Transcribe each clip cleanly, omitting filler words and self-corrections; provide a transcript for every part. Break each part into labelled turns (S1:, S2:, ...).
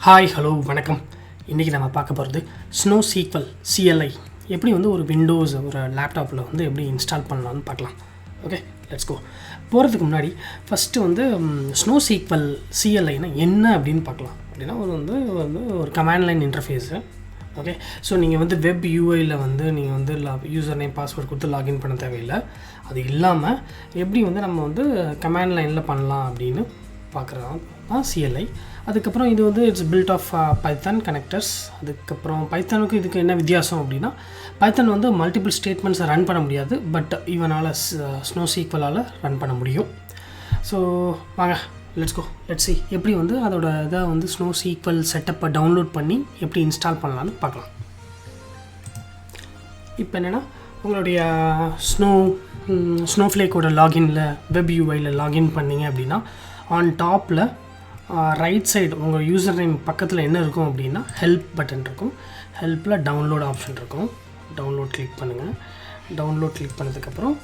S1: Hi hello வணக்கம். இன்றைக்கி நம்ம பார்க்க போகிறது SnowSQL CLI எப்படி வந்து ஒரு விண்டோஸ் ஒரு லேப்டாப்பில் வந்து எப்படி இன்ஸ்டால் பண்ணலான்னு பார்க்கலாம். Okay, let's go. போகிறதுக்கு முன்னாடி ஃபஸ்ட்டு வந்து SnowSQL CLIனா என்ன அப்படின்னு பார்க்கலாம். அப்படின்னா ஒரு command line interface. Okay, so நீங்கள் வந்து வெப் யூஐயில் வந்து நீங்கள் வந்து யூசர் நேம் பாஸ்வேர்ட் கொடுத்து லாகின் பண்ண தேவையில்லை. அது இல்லாமல் எப்படி வந்து நம்ம வந்து கமாண்ட் லைனில் பண்ணலாம் அப்படின்னு பார்க்குறோம் தான் CLI. அதுக்கப்புறம் இது வந்து it's built of Python connectors. அதுக்கப்புறம் பைத்தானுக்கு இதுக்கு என்ன வித்தியாசம் அப்படின்னா, பைத்தான் வந்து மல்டிபிள் ஸ்டேட்மெண்ட்ஸை ரன் பண்ண முடியாது, பட் இவனால் SnowSQLால் ரன் பண்ண முடியும். ஸோ வாங்க லெட்ஸ் கோ, லெட்ஸ் சி எப்படி வந்து அதோட இதை வந்து SnowSQL செட்டப்பை டவுன்லோட் பண்ணி எப்படி இன்ஸ்டால் பண்ணலான்னு பார்க்கலாம். இப்போ என்னென்னா, உங்களுடைய ஸ்னோஃப்ளேக்கோட லாகின்ல வெப் யூஐயில் லாகின் பண்ணிங்க அப்படின்னா, ஆன் டாப்பில் ரைட் சைடு உங்கள் யூசர் நேம் பக்கத்தில் என்ன இருக்கும் அப்படின்னா ஹெல்ப் பட்டன் இருக்கும். ஹெல்ப்பில் டவுன்லோட் ஆப்ஷன் இருக்கும். டவுன்லோட் கிளிக் பண்ணுங்கள். டவுன்லோட் கிளிக் பண்ணதுக்கப்புறம்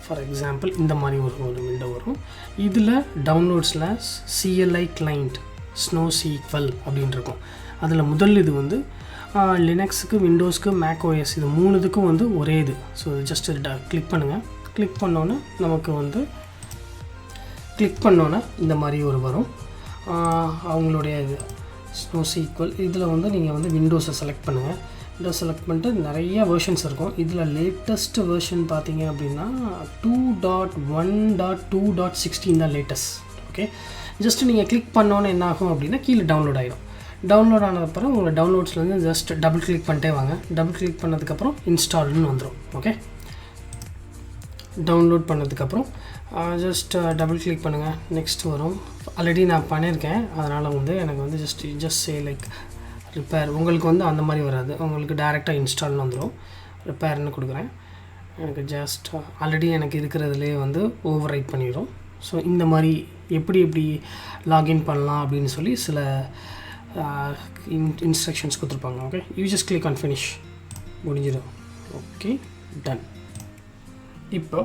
S1: ஃபார் எக்ஸாம்பிள் இந்த மாதிரி ஒரு விண்டோ வரும். இதில் டவுன்லோட்ஸில் CLI Client SnowSQL அப்படின்னு இருக்கும். அதில் முதல் இது வந்து லினக்ஸுக்கு, விண்டோஸ்க்கு, மேக் ஓஎஸ் இது மூணுத்துக்கும் வந்து ஒரே இது. ஸோ ஜஸ்ட் கிளிக் பண்ணுங்கள். கிளிக் பண்ணோன்னே நமக்கு வந்து இந்த மாதிரி ஒரு வரும். அவங்களுடைய இது SnowSQL இதில் வந்து நீங்கள் வந்து விண்டோஸை செலக்ட் பண்ணுங்கள். விண்டோஸ் செலக்ட் பண்ணிட்டு நிறைய வெர்ஷன்ஸ் இருக்கும். இதில் லேட்டஸ்ட் வெர்ஷன் பார்த்தீங்க அப்படின்னா 2.1.2.16 தான் லேட்டஸ்ட். ஓகே, ஜஸ்ட்டு நீங்கள் கிளிக் பண்ணோன்னே என்ன ஆகும் அப்படின்னா கீழே டவுன்லோட் ஆகிடும். டவுன்லோட் ஆனதுக்கப்புறம் உங்கள் டவுன்லோட்ஸ்லேருந்து ஜஸ்ட் டபுள் கிளிக் பண்ணிட்டே வாங்க. டபுள் கிளிக் பண்ணதுக்கப்புறம் இன்ஸ்டால்னு வந்துடும். ஓகே, டவுன்லோட் பண்ணதுக்கப்புறம் ஜஸ்ட் டபுள் கிளிக் பண்ணுங்கள். நெக்ஸ்ட் வரும். ஆல்ரெடி நான் பண்ணியிருக்கேன், அதனால் வந்து எனக்கு வந்து ஜஸ்ட் சே லைக் ரிப்பேர். உங்களுக்கு வந்து அந்த மாதிரி வராது, உங்களுக்கு டேரெக்டாக இன்ஸ்டால்னு வந்துடும். ரிப்பேர்னு கொடுக்குறேன். எனக்கு ஜஸ்ட் ஆல்ரெடி எனக்கு இருக்கிறதுலே வந்து ஓவர் ரைட் பண்ணிடும். ஸோ இந்த மாதிரி எப்படி லாகின் பண்ணலாம் அப்படின்னு சொல்லி சில இன்ஸ்ட்ரக்ஷன்ஸ் கொடுத்துருப்பாங்க. Okay, you just click on finish, முடிஞ்சிடும். Okay, done. இப்போ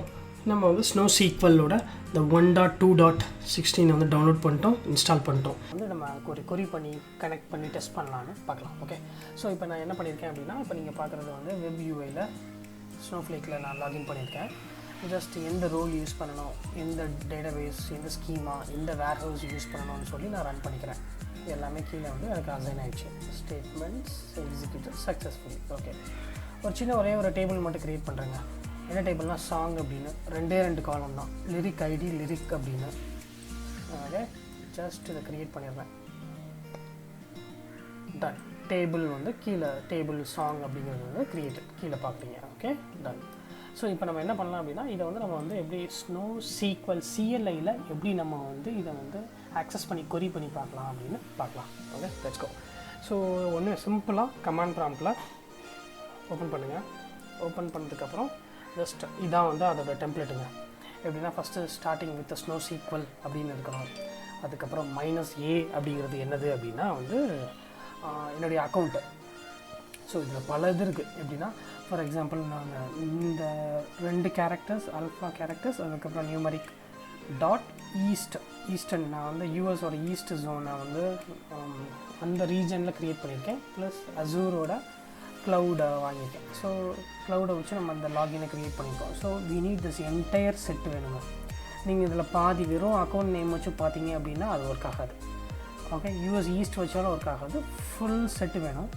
S1: நம்ம வந்து SnowSQLோட இந்த 1.2.16 வந்து டவுன்லோட் பண்ணிட்டோம், இன்ஸ்டால் பண்ணிட்டோம். வந்து நம்ம ஒரு கொரி பண்ணி கனெக்ட் பண்ணி டெஸ்ட் பண்ணலான்னு பார்க்கலாம். ஓகே, ஸோ இப்போ நான் என்ன பண்ணியிருக்கேன் அப்படின்னா, இப்போ நீங்கள் பார்க்குறது வந்து வெப் யூஐயில் ஸ்னோஃப்ளேக்கில் நான் லாகின் பண்ணியிருக்கேன். ஜஸ்ட் எந்த ரோல் யூஸ் பண்ணணும், எந்த டேட்டாபேஸ், எந்த ஸ்கீமா, எந்த வேர் ஹவுஸ் யூஸ் பண்ணணும்னு சொல்லி நான் ரன் பண்ணிக்கிறேன். எல்லாமே கீழே வந்து எனக்கு அசைன் ஆகிடுச்சு. Statements executed successfully. ஓகே, ஒரு சின்ன ஒரே ஒரு டேபிள் மட்டும் க்ரியேட் பண்ணுறேங்க. என்ன டேபிள்னால் சாங் அப்படின்னு 2 காலம் தான். லிரிக் ஐடி லிரிக் அப்படின்னு. ஓகே, ஜஸ்ட் இதை க்ரியேட் பண்ணிடுறேன். டன். டேபிள் வந்து கீழே டேபிள் சாங் அப்படிங்கிறது வந்து க்ரியேட்டட் கீழே பார்க்குறீங்க. Okay, ton. ஸோ இப்போ நம்ம என்ன பண்ணலாம் அப்படின்னா, இதை வந்து நம்ம வந்து எப்படி SnowSQL CLIயில் எப்படி நம்ம வந்து இதை வந்து ஆக்சஸ் பண்ணி கொரி பண்ணி பார்க்கலாம் அப்படின்னு பார்க்கலாம். Okay, let's go. ஸோ ஒன்று சிம்பிளாக கமாண்ட் ப்ராம்ப்டில் ஓப்பன் பண்ணுங்கள். ஓப்பன் பண்ணதுக்கப்புறம் ஜஸ்ட் இதான் வந்து அதோட டெம்ப்ளேட்டுங்க. எப்படின்னா ஃபஸ்ட்டு ஸ்டார்டிங் வித் SnowSQL அப்படின்னு இருக்கணும். அதுக்கப்புறம் -A அப்படிங்கிறது என்னது அப்படின்னா வந்து என்னுடைய அக்கௌண்ட்டு. ஸோ இதில் பல இது இருக்குது. எப்படின்னா ஃபார் எக்ஸாம்பிள் நாங்கள் இந்த 2 கேரக்டர்ஸ் அல்ஃபா கேரக்டர்ஸ், அதுக்கப்புறம் நியூமரிக் ஈஸ்டர்ன் நான் வந்து யூஎஸோட ஈஸ்ட் ஜோனை வந்து அந்த ரீஜனில் க்ரியேட் பண்ணியிருக்கேன். ப்ளஸ் அசூரோட க்ளவுடை வாங்கியிருக்கேன். ஸோ க்ளவுடை வச்சு நம்ம அந்த லாகினை க்ரியேட் பண்ணியிருக்கோம். So we need this entire set வேணுங்க. நீங்கள் இதில் பாதி வெறும் அக்கௌண்ட் நேம் வச்சு பார்த்தீங்க அப்படின்னா அது ஒர்க் ஆகாது. ஓகே, யூஎஸ் ஈஸ்ட் வச்சாலும் ஒர்க் ஆகாது. ஃபுல் செட்டு வேணும்.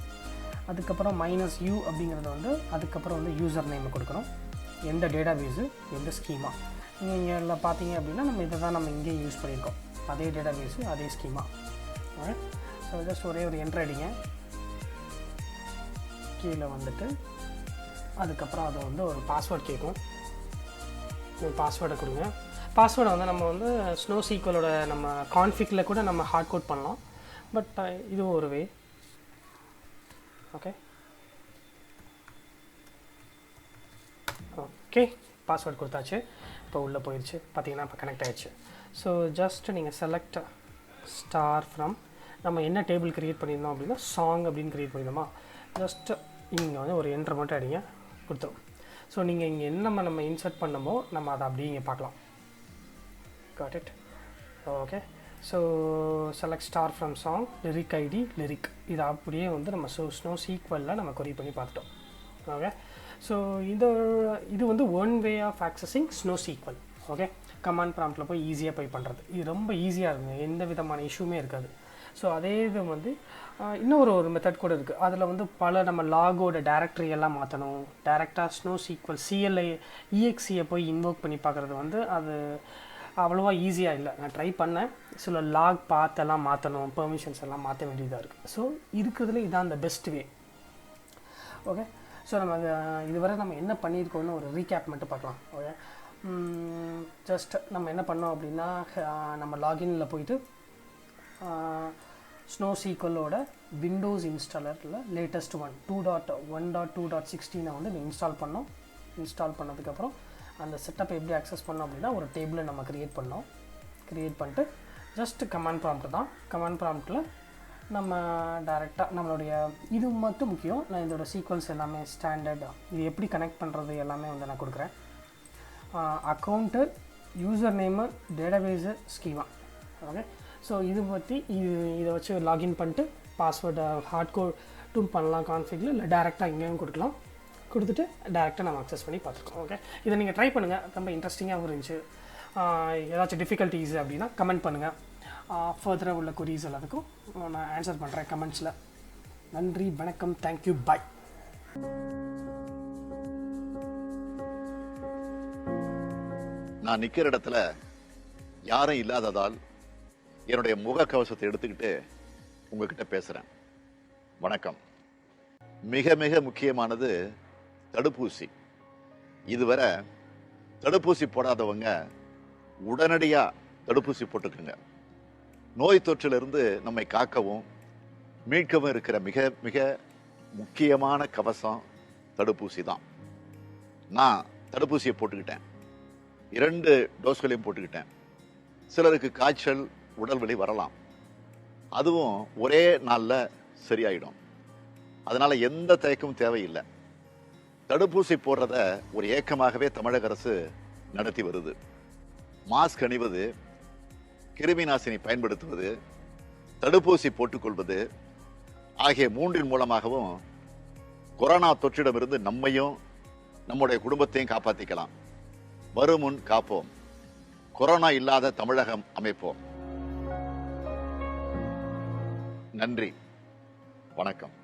S1: அதுக்கப்புறம் -U அப்படிங்கிறது வந்து அதுக்கப்புறம் வந்து யூசர் நேமை கொடுக்கணும். எந்த டேட்டாபேஸு, எந்த ஸ்கீமா. நீங்கள் இங்கே பார்த்தீங்க அப்படின்னா நம்ம இதை தான் நம்ம இங்கேயும் யூஸ் பண்ணியிருக்கோம். அதே டேட்டாபேஸு, அதே ஸ்கீமா. ஓகே, ஸோ ஜஸ்ட் ஒரே ஒரு என்ட்ரு அடிங்க. கீழே வந்துட்டு அதுக்கப்புறம் அதை வந்து ஒரு பாஸ்வேர்ட் கேட்கும். பாஸ்வேர்டை கொடுங்க. பாஸ்வேர்டை வந்து நம்ம வந்து SnowSQLோட நம்ம கான்ஃபிகில் கூட நம்ம ஹார்ட் கோட் பண்ணலாம். பட் இது ஒரு வே. ஓகே, பாஸ்வேர்ட் கொடுத்தாச்சு. இப்போ உள்ளே போயிடுச்சு. பார்த்தீங்கன்னா இப்போ கனெக்ட் ஆகிடுச்சு. ஸோ ஜஸ்ட் நீங்கள் செலக்ட் ஸ்டார் ஃப்ரம் நம்ம என்ன டேபிள் க்ரியேட் பண்ணியிருந்தோம் அப்படின்னா சாங் அப்படின்னு க்ரியேட் பண்ணியிருந்தோமா, ஜஸ்ட்டு இங்கே வந்து ஒரு என்ட்ரு மட்டும் அடிங்க, கொடுத்துரும். ஸோ நீங்கள் இங்கே என்ன நம்ம இன்சர்ட் பண்ணமோ நம்ம அதை அப்படியே இங்கே பார்க்கலாம். Got it. Okay, so select star from song lyric ID lyric இது அப்படியே வந்து நம்ம ஸ்னோசீக்வலில் நம்ம கொரி பண்ணி பார்த்துட்டோம். ஓகே, ஸோ இது வந்து one way of accessing SnowSQL. Okay, command ப்ராம்ப்டில் போய் ஈஸியாக போய் பண்ணுறது இது ரொம்ப ஈஸியாக இருக்குங்க, எந்த விதமான இஷ்யூமே இருக்காது. ஸோ அதே இது வந்து இன்னொரு மெத்தட் கூட இருக்குது. அதில் வந்து பல நம்ம லாகோட டேரக்டரி எல்லாம் மாற்றணும். டேரெக்டாக ஸ்னோசீக்வல் CLI EXE போய் இன்வோக் பண்ணி பார்க்குறது வந்து அது அவ்வளோவா ஈஸியாக இல்லை. நான் ட்ரை பண்ணேன், சில லாக் பார்த்தெல்லாம் மாற்றணும், பெர்மிஷன்ஸ் எல்லாம் மாற்ற வேண்டியதாக இருக்குது. ஸோ இருக்கிறதுல இதான் அந்த பெஸ்ட் வே. ஓகே, ஸோ நம்ம இதுவரை நம்ம என்ன பண்ணியிருக்கோன்னு ஒரு ரீகேப் மட்டும் பார்க்கலாம். ஓகே, ஜஸ்ட் நம்ம என்ன பண்ணோம் அப்படின்னா நம்ம லாகினில் போயிட்டு ஸ்னோசீக்வலோட விண்டோஸ் இன்ஸ்டாலரில் லேட்டஸ்ட் 2.1.2.16 வந்து இன்ஸ்டால் பண்ணோம். இன்ஸ்டால் பண்ணதுக்கப்புறம் அந்த செட்டப்பை எப்படி அக்சஸ் பண்ணோம் அப்படின்னா ஒரு டேபிளை நம்ம க்ரியேட் பண்ணிட்டு ஜஸ்ட் கமாண்ட் ப்ராம்ப்ட் தான். கமாண்ட் ப்ராம்ப்டில் நம்ம டைரெக்டாக நம்மளுடைய இது மட்டும் முக்கியம், நான் இதோட சீக்வல்ஸ் எல்லாமே ஸ்டாண்டர்டாக இது எப்படி கனெக்ட் பண்ணுறது எல்லாமே வந்து நான் கொடுக்குறேன். Account, user name, database, schema. Okay, so இது பற்றி இதை வச்சு லாகின் பண்ணிட்டு பாஸ்வேர்டை ஹார்ட் கோடும் பண்ணலாம் கான்ஃபிகில், இல்லை டேரெக்டாக இங்கேயும் கொடுத்துட்டு டேரெக்டாக நம்ம அக்சஸ் பண்ணி பார்த்துருக்கோம். ஓகே, இதை நீங்கள் ட்ரை பண்ணுங்கள், ரொம்ப இன்ட்ரெஸ்டிங்காகவும் இருந்துச்சு. ஏதாச்சும் டிஃபிகல்ட்டிஸ் அப்படின்னா கமெண்ட் பண்ணுங்கள். ஃபர்தராக உள்ள கொரீஸ் எல்லாத்துக்கும் நான் ஆன்சர் பண்ணுறேன் கமெண்ட்ஸில். நன்றி, வணக்கம், தேங்க்யூ, பாய்.
S2: நான் நிற்கிற இடத்துல யாரும் இல்லாததால் என்னுடைய முகக்கவசத்தை எடுத்துக்கிட்டு உங்ககிட்ட பேசுகிறேன். வணக்கம். மிக மிக முக்கியமானது தடுப்பூசி. இதுவரை தடுப்பூசி போடாதவங்க உடனடியாக தடுப்பூசி போட்டுக்குங்க. நோய் தொற்றிலிருந்து நம்மை காக்கவும் மீட்கவும் இருக்கிற மிக மிக முக்கியமான கவசம் தடுப்பூசி தான். நான் தடுப்பூசியை போட்டுக்கிட்டேன், 2 டோஸ்களையும் போட்டுக்கிட்டேன். சிலருக்கு காய்ச்சல், உடல் வலி வரலாம், அதுவும் ஒரே நாளில் சரியாயிடும். அதனால எந்த தயக்கமும் தேவையில்லை. தடுப்பூசி போடுறத ஒரு ஏக்கமாகவே தமிழக அரசு நடத்தி வருது. மாஸ்க் அணிவது, கிருமி நாசினி பயன்படுத்துவது, தடுப்பூசி போட்டுக்கொள்வது ஆகிய 3 மூலமாகவும் கொரோனா தொற்றிடமிருந்து நம்மையும் நம்முடைய குடும்பத்தையும் காப்பாற்றிக்கலாம். வருமுன் காப்போம். கொரோனா இல்லாத தமிழகம் அமைப்போம். நன்றி, வணக்கம்.